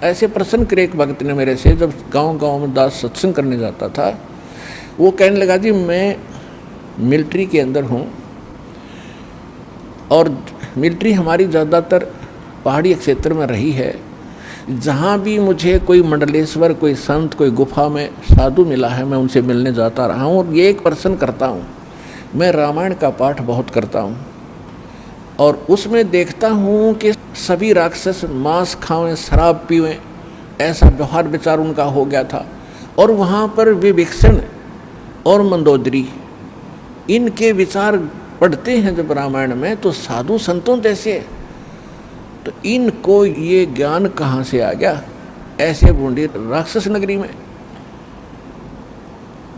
ऐसे प्रश्न करे एक भक्त ने मेरे से, जब गांव गांव में दास सत्संग करने जाता था, वो कहने लगा जी मैं मिलिट्री के अंदर हूँ और मिलिट्री हमारी ज़्यादातर पहाड़ी क्षेत्र में रही है। जहाँ भी मुझे कोई मंडलेश्वर, कोई संत, कोई गुफा में साधु मिला है, मैं उनसे मिलने जाता रहा हूँ। और ये एक प्रश्न करता हूँ, मैं रामायण का पाठ बहुत करता हूँ और उसमें देखता हूँ कि सभी राक्षस मांस खावें, शराब पीवें, ऐसा व्यवहार विचार उनका हो गया था। और वहाँ पर विभीषण और मंदोदरी, इनके विचार पढ़ते हैं जब रामायण में, तो साधु संतों जैसे, तो इनको ये ज्ञान कहाँ से आ गया ऐसे बूंदी राक्षस नगरी में।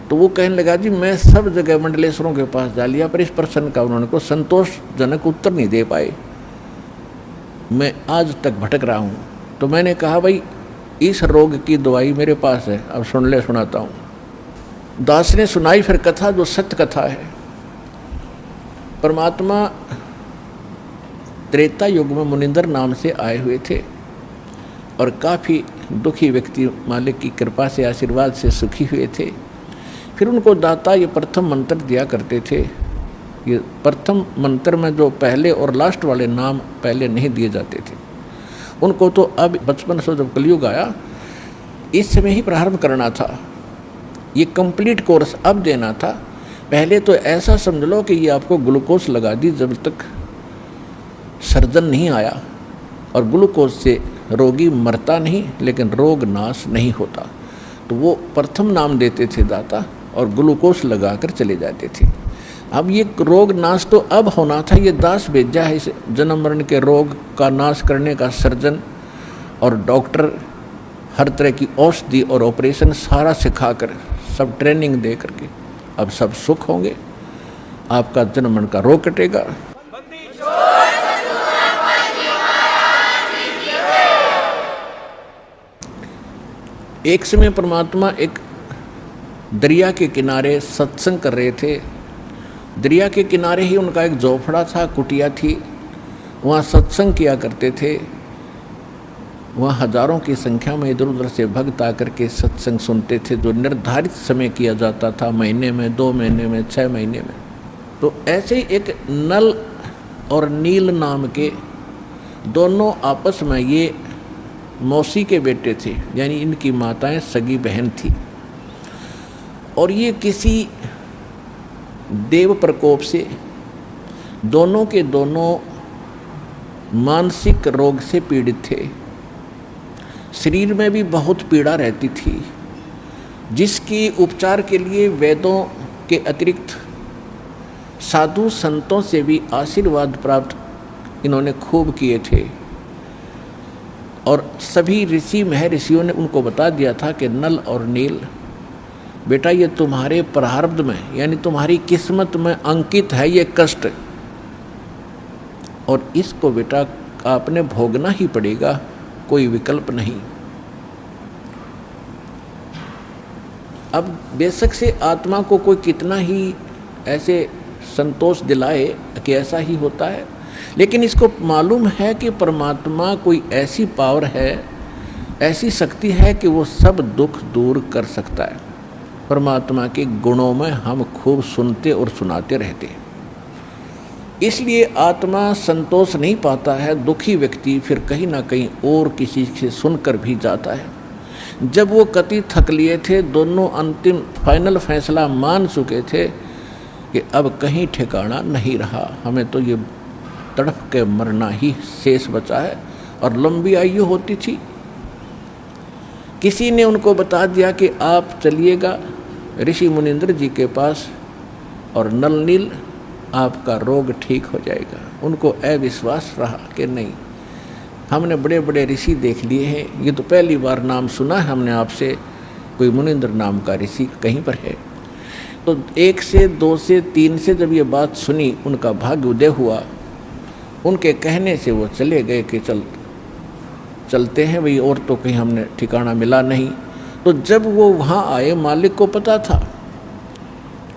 तो वो कहने लगा जी मैं सब जगह मंडलेश्वरों के पास जा लिया, पर इस प्रश्न का उन्होंने को संतोषजनक उत्तर नहीं दे पाए, मैं आज तक भटक रहा हूँ। तो मैंने कहा भाई इस रोग की दवाई मेरे पास है, अब सुन ले, सुनाता हूँ। दास ने सुनाई फिर कथा, जो सत्य कथा है। परमात्मा त्रेता युग में मुनिंदर नाम से आए हुए थे और काफ़ी दुखी व्यक्ति मालिक की कृपा से, आशीर्वाद से सुखी हुए थे। फिर उनको दाता ये प्रथम मंत्र दिया करते थे। ये प्रथम मंत्र में जो पहले और लास्ट वाले नाम पहले नहीं दिए जाते थे, उनको तो अब बचपन से जब कलयुग आया इस समय ही प्रारंभ करना था। ये कंप्लीट कोर्स अब देना था। पहले तो ऐसा समझ लो कि ये आपको ग्लूकोज लगा दी जब तक सर्जन नहीं आया, और ग्लूकोज से रोगी मरता नहीं लेकिन रोग नाश नहीं होता। तो वो प्रथम नाम देते थे दाता और ग्लूकोज लगाकर चले जाते थे। अब ये रोग नाश तो अब होना था, ये दास भेजा है इस जन्म मरण के रोग का नाश करने का सर्जन और डॉक्टर, हर तरह की औषधि और ऑपरेशन सारा सिखाकर, सब ट्रेनिंग दे करके अब सब सुख होंगे, आपका जन्म मरण का रोग कटेगा। एक समय परमात्मा एक दरिया के किनारे सत्संग कर रहे थे। दरिया के किनारे ही उनका एक झोपड़ा था, कुटिया थी, वहाँ सत्संग किया करते थे। वहाँ हजारों की संख्या में इधर उधर से भक्त आकर के सत्संग सुनते थे, जो निर्धारित समय किया जाता था, महीने में, 2 महीने में, 6 महीने में। तो ऐसे ही एक नल और नील नाम के दोनों आपस में, ये मौसी के बेटे थे, यानी इनकी माताएं सगी बहन थी, और ये किसी देव प्रकोप से दोनों के दोनों मानसिक रोग से पीड़ित थे। शरीर में भी बहुत पीड़ा रहती थी, जिसकी उपचार के लिए वेदों के अतिरिक्त साधु संतों से भी आशीर्वाद प्राप्त इन्होंने खूब किए थे। और सभी ऋषि महर्षियों ने उनको बता दिया था कि नल और नील बेटा ये तुम्हारे प्रारब्ध में, यानी तुम्हारी किस्मत में अंकित है ये कष्ट, और इसको बेटा आपने भोगना ही पड़ेगा, कोई विकल्प नहीं। अब बेशक से आत्मा को कोई कितना ही ऐसे संतोष दिलाए कि ऐसा ही होता है, लेकिन इसको मालूम है कि परमात्मा कोई ऐसी पावर है, ऐसी शक्ति है कि वो सब दुख दूर कर सकता है। परमात्मा के गुणों में हम खूब सुनते और सुनाते रहते हैं, इसलिए आत्मा संतोष नहीं पाता है। दुखी व्यक्ति फिर कहीं ना कहीं और किसी से सुनकर भी जाता है। जब वो कति थक लिए थे, दोनों अंतिम फाइनल फैसला मान चुके थे कि अब कहीं ठिकाना नहीं रहा, हमें तो ये तड़प के मरना ही शेष बचा है, और लंबी आयु होती थी। किसी ने उनको बता दिया कि आप चलिएगा ऋषि मुनिंद्र जी के पास, और नल नील आपका रोग ठीक हो जाएगा। उनको अविश्वास रहा कि नहीं, हमने बड़े बड़े ऋषि देख लिए हैं, ये तो पहली बार नाम सुना है हमने आपसे, कोई मुनिंद्र नाम का ऋषि कहीं पर है। तो 1 से 2 से 3 से जब ये बात सुनी, उनका भाग्य उदय हुआ। उनके कहने से वो चले गए कि चलते हैं भाई, और तो कहीं हमने ठिकाना मिला नहीं। तो जब वो वहाँ आए, मालिक को पता था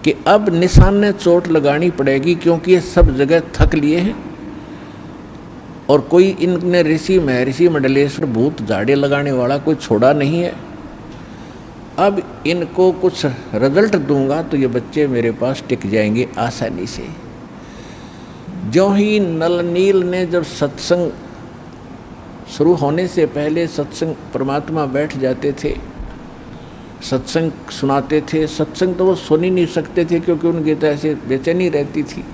कि अब निशाने चोट लगानी पड़ेगी, क्योंकि ये सब जगह थक लिए हैं और कोई इनने ऋषि महर्षि मंडलेश्वर भूत झाड़े लगाने वाला कोई छोड़ा नहीं है। अब इनको कुछ रिजल्ट दूंगा तो ये बच्चे मेरे पास टिक जाएंगे आसानी से। जो ही नल नील ने जब सत्संग शुरू होने से पहले सत्संग परमात्मा बैठ जाते थे, सत्संग सुनाते थे। सत्संग तो वो सुन ही नहीं सकते थे क्योंकि उनकी तो ऐसे बेचैनी रहती थी।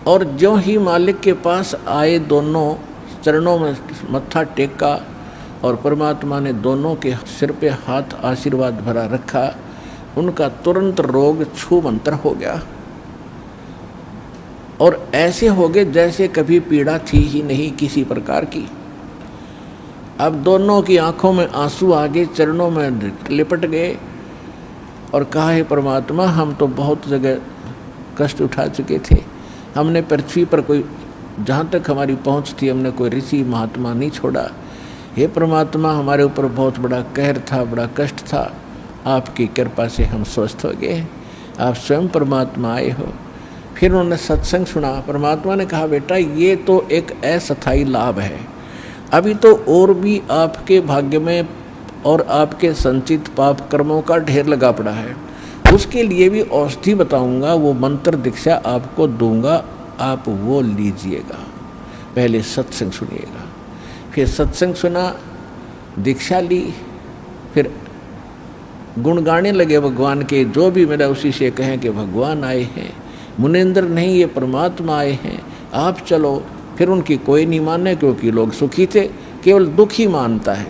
और जो ही मालिक के पास आए, दोनों चरणों में मत्था टेका और परमात्मा ने दोनों के सिर पे हाथ आशीर्वाद भरा रखा, उनका तुरंत रोग छू मंतर हो गया और ऐसे हो गए जैसे कभी पीड़ा थी ही नहीं किसी प्रकार की। अब दोनों की आंखों में आंसू आ गए, चरणों में लिपट गए और कहा, हे परमात्मा, हम तो बहुत जगह कष्ट उठा चुके थे, हमने पृथ्वी पर कोई, जहाँ तक हमारी पहुँच थी, हमने कोई ऋषि महात्मा नहीं छोड़ा। हे परमात्मा, हमारे ऊपर बहुत बड़ा कहर था, बड़ा कष्ट था, आपकी कृपा से हम स्वस्थ हो गए, आप स्वयं परमात्मा आए हो। फिर उन्होंने सत्संग सुना। परमात्मा ने कहा, बेटा ये तो एक अस्थायी लाभ है, अभी तो और भी आपके भाग्य में और आपके संचित पाप कर्मों का ढेर लगा पड़ा है, उसके लिए भी औषधि बताऊंगा, वो मंत्र दीक्षा आपको दूंगा, आप वो लीजिएगा। पहले सत्संग सुनिएगा। फिर सत्संग सुना, दीक्षा ली, फिर गुण गाने लगे भगवान के, जो भी मेरा उसी से कहें कि भगवान आए हैं, मुनिंद्र नहीं ये परमात्मा आए हैं, आप चलो। फिर उनकी कोई नहीं माने क्योंकि लोग सुखी थे, केवल दुख ही मानता है।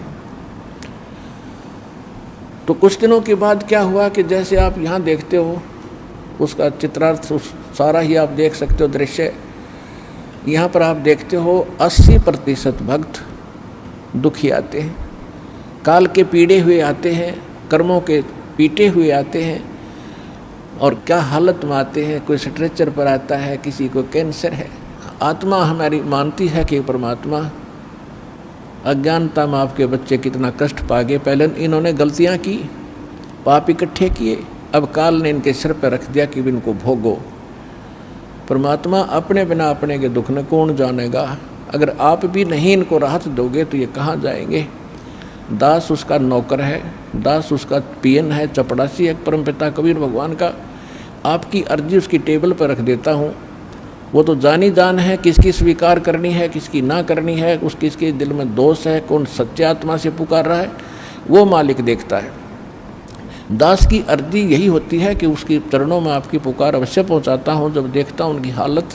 तो कुछ दिनों के बाद क्या हुआ कि जैसे आप यहाँ देखते हो, उसका चित्रार्थ सारा ही आप देख सकते हो दृश्य। यहाँ पर आप देखते हो 80% भक्त दुखी आते हैं, काल के पीड़े हुए आते हैं, कर्मों के पीटे हुए आते हैं, और क्या हालत में आते हैं। कोई स्ट्रेचर पर आता है, किसी को कैंसर है। आत्मा हमारी मानती है कि परमात्मा, अज्ञानता में आपके बच्चे कितना कष्ट पा गए, पहले इन्होंने गलतियां की, पाप इकट्ठे किए, अब काल ने इनके सिर पर रख दिया कि इनको भोगो। परमात्मा अपने बिना अपने के दुख न कौन जानेगा। अगर आप भी नहीं इनको राहत दोगे तो ये कहाँ जाएंगे। दास उसका नौकर है, दास उसका पियन है, चपड़ासी है परमपिता कबीर भगवान का। आपकी अर्जी उसकी टेबल पर रख देता हूँ, वो तो जानी जान है किसकी स्वीकार करनी है, किसकी ना करनी है, उस किसके दिल में दोष है, कौन सच्चे आत्मा से पुकार रहा है, वो मालिक देखता है। दास की अर्जी यही होती है कि उसकी चरणों में आपकी पुकार अवश्य पहुंचाता हूं, जब देखता हूं उनकी हालत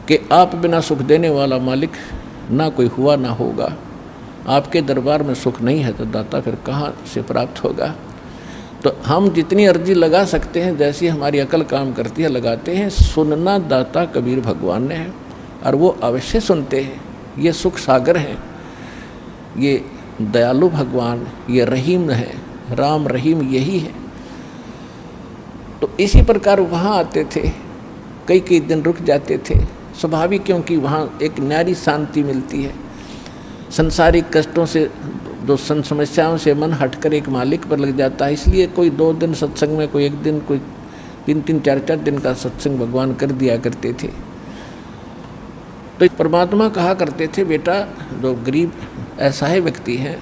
कि आप बिना सुख देने वाला मालिक ना कोई हुआ ना होगा, आपके दरबार में सुख नहीं है तो दाता फिर कहाँ से प्राप्त होगा। तो हम जितनी अर्जी लगा सकते हैं, जैसी हमारी अकल काम करती है, लगाते हैं। सुनना दाता कबीर भगवान ने है और वो अवश्य सुनते हैं। ये सुख सागर हैं, ये दयालु भगवान, ये रहीम है, राम रहीम यही है। तो इसी प्रकार वहाँ आते थे, कई कई दिन रुक जाते थे, स्वाभाविक, क्योंकि वहाँ एक न्यारी शांति मिलती है। संसारिक कष्टों से, जो समस्याओं से मन हटकर एक मालिक पर लग जाता है, इसलिए कोई 2 दिन सत्संग में, कोई 1 दिन, कोई 3-3, 4-4 दिन का सत्संग भगवान कर दिया करते थे। तो परमात्मा कहा करते थे, बेटा जो गरीब असहाय व्यक्ति हैं,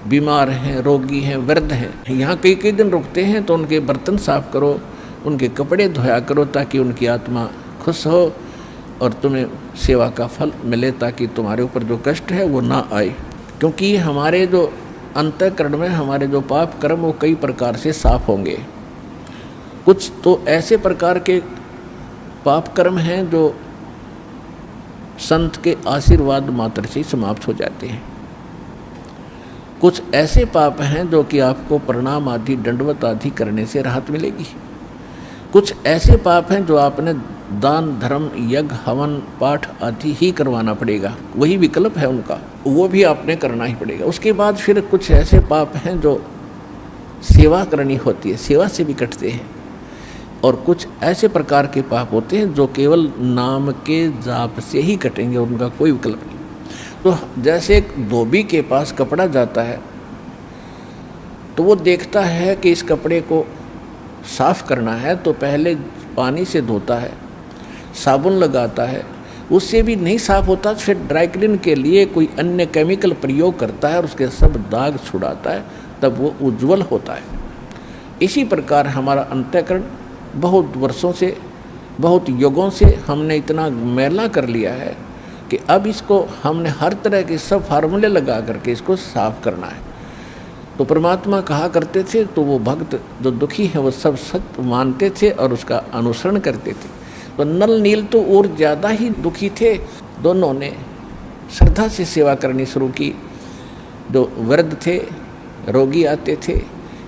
बीमार हैं, रोगी हैं, वृद्ध हैं, यहाँ कई कई दिन रुकते हैं तो उनके बर्तन साफ करो, उनके कपड़े धोया करो, ताकि उनकी आत्मा खुश हो और तुम्हें सेवा का फल मिले, ताकि तुम्हारे ऊपर जो कष्ट है वो ना आए। क्योंकि हमारे जो अंतःकरण में हमारे जो पाप कर्म वो कई प्रकार से साफ होंगे। कुछ तो ऐसे प्रकार के पाप कर्म हैं जो संत के आशीर्वाद मात्र से समाप्त हो जाते हैं। कुछ ऐसे पाप हैं जो कि आपको प्रणाम आदि, दंडवत आदि करने से राहत मिलेगी। कुछ ऐसे पाप हैं जो आपने दान धर्म यज्ञ हवन पाठ आदि ही करवाना पड़ेगा, वही विकल्प है उनका, वो भी आपने करना ही पड़ेगा। उसके बाद फिर कुछ ऐसे पाप हैं जो सेवा करनी होती है, सेवा से भी कटते हैं, और कुछ ऐसे प्रकार के पाप होते हैं जो केवल नाम के जाप से ही कटेंगे, उनका कोई विकल्प नहीं। तो जैसे एक धोबी के पास कपड़ा जाता है तो वो देखता है कि इस कपड़े को साफ करना है तो पहले पानी से धोता है, साबुन लगाता है, उससे भी नहीं साफ होता तो फिर ड्राई क्लीन के लिए कोई अन्य केमिकल प्रयोग करता है और उसके सब दाग छुड़ाता है, तब वो उज्जवल होता है। इसी प्रकार हमारा अंतःकरण बहुत वर्षों से, बहुत युगों से हमने इतना मैला कर लिया है कि अब इसको हमने हर तरह के सब फार्मूले लगा करके इसको साफ करना है। तो परमात्मा कहा करते थे, तो वो भक्त जो दुखी हैं वो सब सत्य मानते थे और उसका अनुसरण करते थे। तो नल नील तो और ज़्यादा ही दुखी थे, दोनों ने श्रद्धा से सेवा करनी शुरू की। जो वृद्ध थे, रोगी आते थे,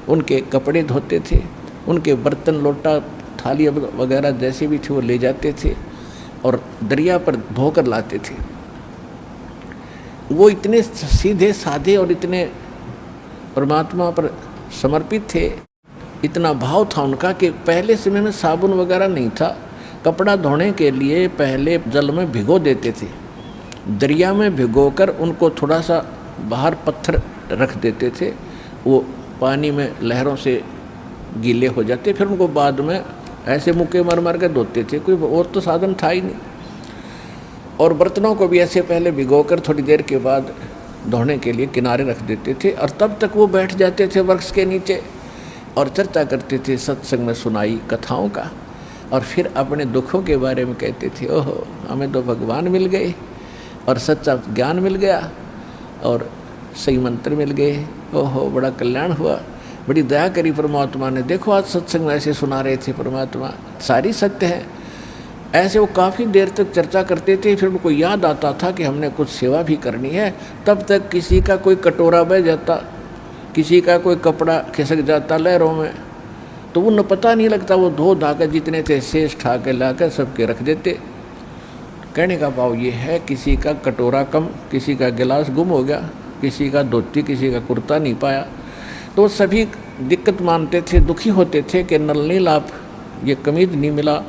उनके कपड़े धोते थे, उनके बर्तन लोटा थाली वगैरह जैसे भी थे वो ले जाते थे और दरिया पर धोकर लाते थे। वो इतने सीधे साधे और इतने परमात्मा पर समर्पित थे, इतना भाव था उनका कि पहले समय में साबुन वगैरह नहीं था। कपड़ा धोने के लिए पहले जल में भिगो देते थे, दरिया में भिगोकर उनको थोड़ा सा बाहर पत्थर रख देते थे, वो पानी में लहरों से गीले हो जाते, फिर उनको बाद में ऐसे मुक्के मार मार के धोते थे, कोई और तो साधन था ही नहीं। और बर्तनों को भी ऐसे पहले भिगोकर थोड़ी देर के बाद धोने के लिए किनारे रख देते थे, और तब तक वो बैठ जाते थे वृक्ष के नीचे और चर्चा करते थे सत्संग में सुनाई कथाओं का, और फिर अपने दुखों के बारे में कहते थे, ओहो हमें तो भगवान मिल गए और सच्चा ज्ञान मिल गया और सही मंत्र मिल गए, ओहो बड़ा कल्याण हुआ, बड़ी दया करी परमात्मा ने, देखो आज सत्संग में ऐसे सुना रहे थे परमात्मा, सारी सत्य है। ऐसे वो काफ़ी देर तक चर्चा करते थे। फिर उनको याद आता था कि हमने कुछ सेवा भी करनी है, तब तक किसी का कोई कटोरा बह जाता, किसी का कोई कपड़ा खिसक जाता लहरों में, तो उन्हें पता नहीं लगता, वो धो धा कर जितने थे शेष ठा के ला कर सबके रख देते। कहने का भाव ये है, किसी का कटोरा कम, किसी का गिलास गुम हो गया, किसी का धोती, किसी का कुर्ता नहीं पाया, तो सभी दिक्कत मानते थे, दुखी होते थे कि नल नील आप ये कमीज नहीं मिला,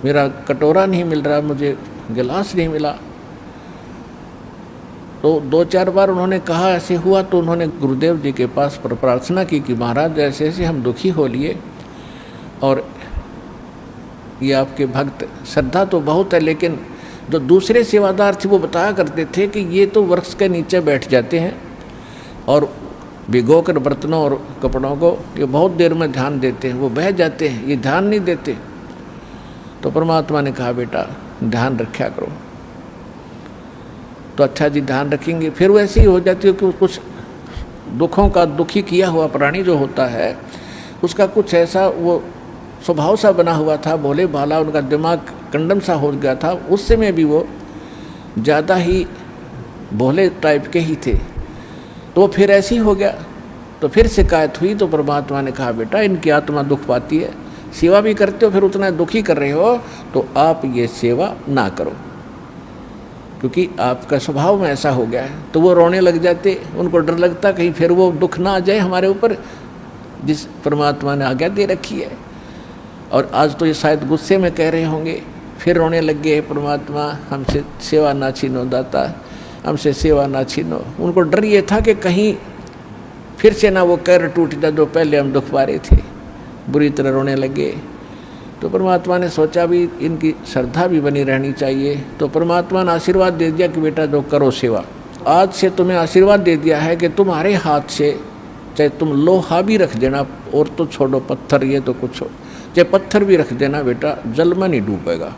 मेरा कटोरा नहीं मिल रहा, मुझे गिलास नहीं मिला। तो 2-4 बार उन्होंने कहा ऐसे हुआ, तो उन्होंने गुरुदेव जी के पास प्रार्थना की कि महाराज ऐसे ऐसे हम दुखी हो लिए, और ये आपके भक्त, श्रद्धा तो बहुत है, लेकिन जो दूसरे सेवादार थे वो बताया करते थे कि ये तो वृक्ष के नीचे बैठ जाते हैं और भिगो कर बर्तनों और कपड़ों को ये बहुत देर में ध्यान देते हैं, वो बह जाते हैं, ये ध्यान नहीं देते। तो परमात्मा ने कहा बेटा ध्यान रखा करो। तो अच्छा जी ध्यान रखेंगे। फिर वैसे ही हो जाती है कि कुछ दुखों का, दुखी किया हुआ प्राणी जो होता है उसका कुछ ऐसा वो स्वभाव सा बना हुआ था, भोले भाला, उनका दिमाग कंडम सा हो गया था, उससे में भी वो ज़्यादा ही भोले टाइप के ही थे। तो फिर ऐसे ही हो गया, तो फिर शिकायत हुई। तो परमात्मा ने कहा बेटा इनकी आत्मा दुख पाती है, सेवा भी करते हो फिर उतना दुखी कर रहे हो, तो आप ये सेवा ना करो, क्योंकि आपका स्वभाव में ऐसा हो गया है। तो वो रोने लग जाते, उनको डर लगता कहीं फिर वो दुख ना आ जाए हमारे ऊपर जिस परमात्मा ने आज्ञा दे रखी है। और आज तो ये शायद गुस्से में कह रहे होंगे, फिर रोने लग गए, परमात्मा हमसे सेवा ना छीनो, दाता हमसे सेवा ना छीनो। उनको डर ये था कि कहीं फिर से ना वो कर टूट जाए जो पहले हम दुख पा रहे थे, बुरी तरह रोने लगे। तो परमात्मा ने सोचा भी इनकी श्रद्धा भी बनी रहनी चाहिए, तो परमात्मा ने आशीर्वाद दे दिया कि बेटा जो करो सेवा, आज से तुम्हें आशीर्वाद दे दिया है कि तुम्हारे हाथ से चाहे तुम लोहा भी रख देना, और तो छोड़ो पत्थर, ये तो कुछ हो, चाहे पत्थर भी रख देना बेटा, जल में नहीं डूबेगा।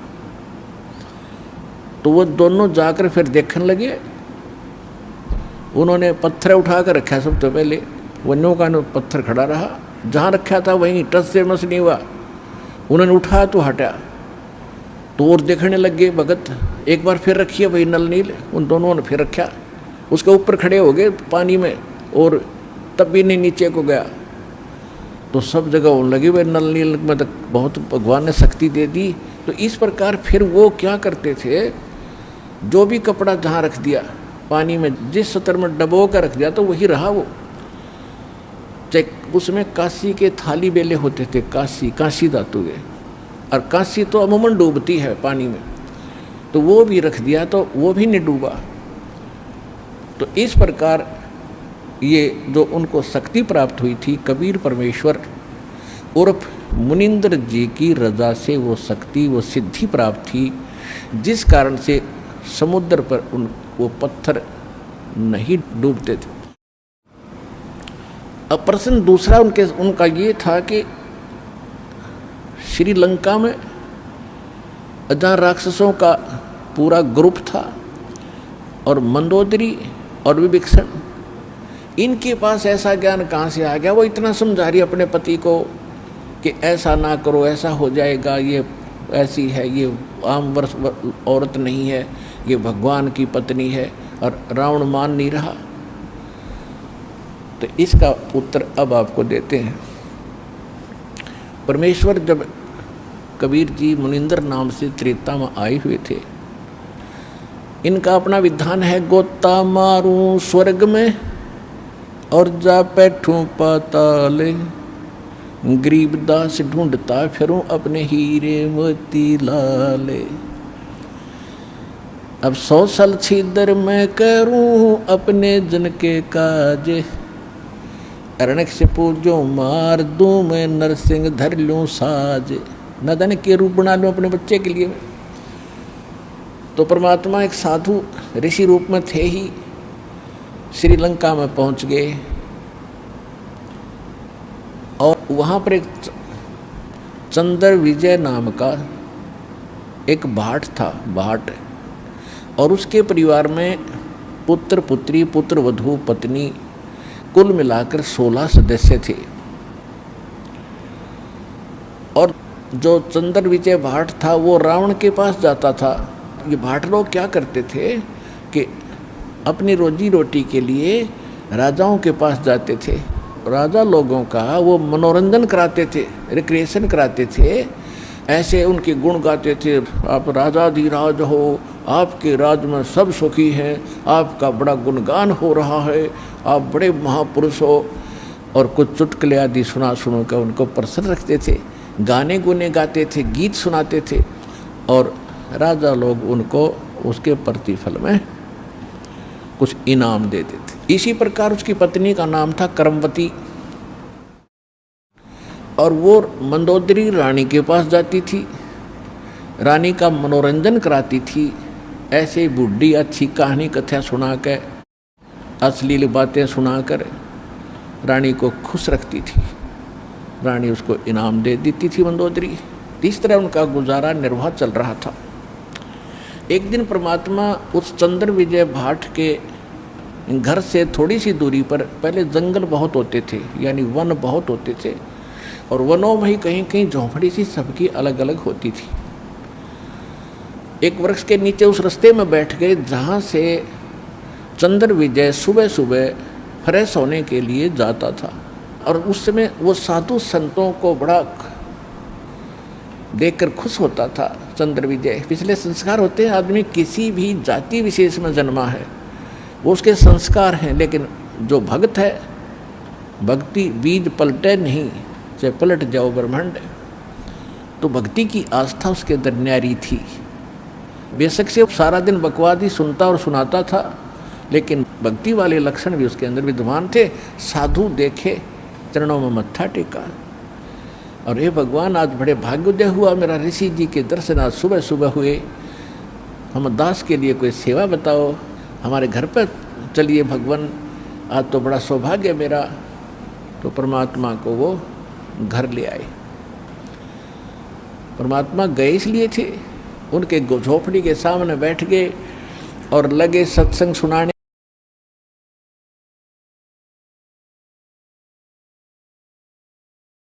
तो वो दोनों जाकर फिर देखने लगे। उन्होंने पत्थर उठा कर रखा, सबसे पहले वन्यों का पत्थर खड़ा रहा, जहाँ रखा था वहीं टच से मस नहीं हुआ। उन्होंने उठाया तो हटा, तो और देखने लग गए भगत, एक बार फिर रखिए भाई नल नील, उन दोनों ने फिर रखा, उसके ऊपर खड़े हो गए पानी में, और तब भी नहीं नीचे को गया। तो सब जगह होने लगी भाई नल नील में तो बहुत भगवान ने शक्ति दे दी तो इस प्रकार फिर वो क्या करते थे, जो भी कपड़ा जहाँ रख दिया पानी में, जिस स्तर में डबो कर रख दिया तो वही रहा वो। चाहे उसमें कांसी के थाली बेले होते थे, कांसी धातु के, और कांसी तो अमूमन डूबती है पानी में, तो वो भी रख दिया तो वो भी नहीं डूबा। तो इस प्रकार ये जो उनको शक्ति प्राप्त हुई थी, कबीर परमेश्वर उर्फ मुनिंद्र जी की रजा से वो शक्ति, वो सिद्धि प्राप्त थी, जिस कारण से समुद्र पर वो पत्थर नहीं डूबते थे। अब प्रश्न दूसरा उनका ये था कि श्रीलंका में जहाँ राक्षसों का पूरा ग्रुप था और मंदोदरी और विभीषण, इनके पास ऐसा ज्ञान कहाँ से आ गया? वो इतना समझा रही अपने पति को कि ऐसा ना करो, ऐसा हो जाएगा, ये ऐसी है, ये आम वर्ष औरत नहीं है, ये भगवान की पत्नी है, और रावण मान नहीं रहा। तो इसका उत्तर अब आपको देते हैं। परमेश्वर जब कबीर जी मुनिंदर नाम से त्रेता में आए हुए थे, इनका अपना विधान है, गोता मारूं स्वर्ग में और जा बैठूं पाताले, गरीबदास ढूंढता फिरूं अपने हीरे मोती लाले। अब 100 साल छिदर मैं करूं अपने जन के काज, अरणक से पूजो मार दूं मैं नरसिंह धर लूं साज। नदन के रूप बना लूं अपने बच्चे के लिए। तो परमात्मा एक साधु ऋषि रूप में थे ही, श्रीलंका में पहुंच गए और वहाँ पर एक चंद्र विजय नाम का एक भाट था, भाट, और उसके परिवार में पुत्र पुत्री, पुत्र वधू, पत्नी, कुल मिलाकर 16 सदस्य थे। और जो चंद्र विजय भाट था वो रावण के पास जाता था। ये भाट लोग क्या करते थे कि अपनी रोजी रोटी के लिए राजाओं के पास जाते थे, राजा लोगों का वो मनोरंजन कराते थे, रिक्रिएशन कराते थे, ऐसे उनके गुण गाते थे, आप राजाधिराज हो, आपके राज में सब सुखी हैं, आपका बड़ा गुणगान हो रहा है, आप बड़े महापुरुष हो, और कुछ चुटकुले आदि सुना कर उनको प्रसन्न रखते थे, गाने गुने गाते थे, गीत सुनाते थे, और राजा लोग उनको उसके प्रतिफल में कुछ इनाम देते थे। इसी प्रकार उसकी पत्नी का नाम था करमवती, और वो मंदोदरी रानी के पास जाती थी, रानी का मनोरंजन कराती थी, ऐसे बुढ़ी अच्छी कहानी कथा सुना कर, अश्लील बातें सुनाकर रानी को खुश रखती थी। रानी उसको इनाम दे देती थी मंदोदरी। इस तरह उनका गुजारा निर्वाह चल रहा था। एक दिन परमात्मा उस चंद्र विजय भाट के घर से थोड़ी सी दूरी पर, पहले जंगल बहुत होते थे, यानी वन बहुत होते थे, और वनों में ही कहीं कहीं झोंपड़ी सी सबकी अलग अलग होती थी। एक वृक्ष के नीचे उस रास्ते में बैठ गए जहाँ से चंद्र विजय सुबह सुबह फ्रेश होने के लिए जाता था। और उस समय वो साधु संतों को बड़ा देखकर खुश होता था। चंद्र विजय, पिछले संस्कार होते हैं, आदमी किसी भी जाति विशेष में जन्मा है वो उसके संस्कार हैं, लेकिन जो भक्त है, भक्ति बीज पलटे नहीं, चाहे पलट जाओ ब्रह्मांड। तो भक्ति की आस्था उसके अंदर न्यारी थी। बेशक से सारा दिन बकवादी सुनता और सुनाता था, लेकिन भक्ति वाले लक्षण भी उसके अंदर विद्यमान थे। साधु देखे, चरणों में मत्था टेका, और हे भगवान, आज बड़े भाग्योदय हुआ, मेरा ऋषि जी के दर्शन आज सुबह सुबह हुए, हम दास के लिए कोई सेवा बताओ, हमारे घर पर चलिए भगवान, आज तो बड़ा सौभाग्य मेरा। तो परमात्मा को वो घर ले आए। परमात्मा गए इसलिए थे, उनके झोपड़ी के सामने बैठ गए और लगे सत्संग सुनाने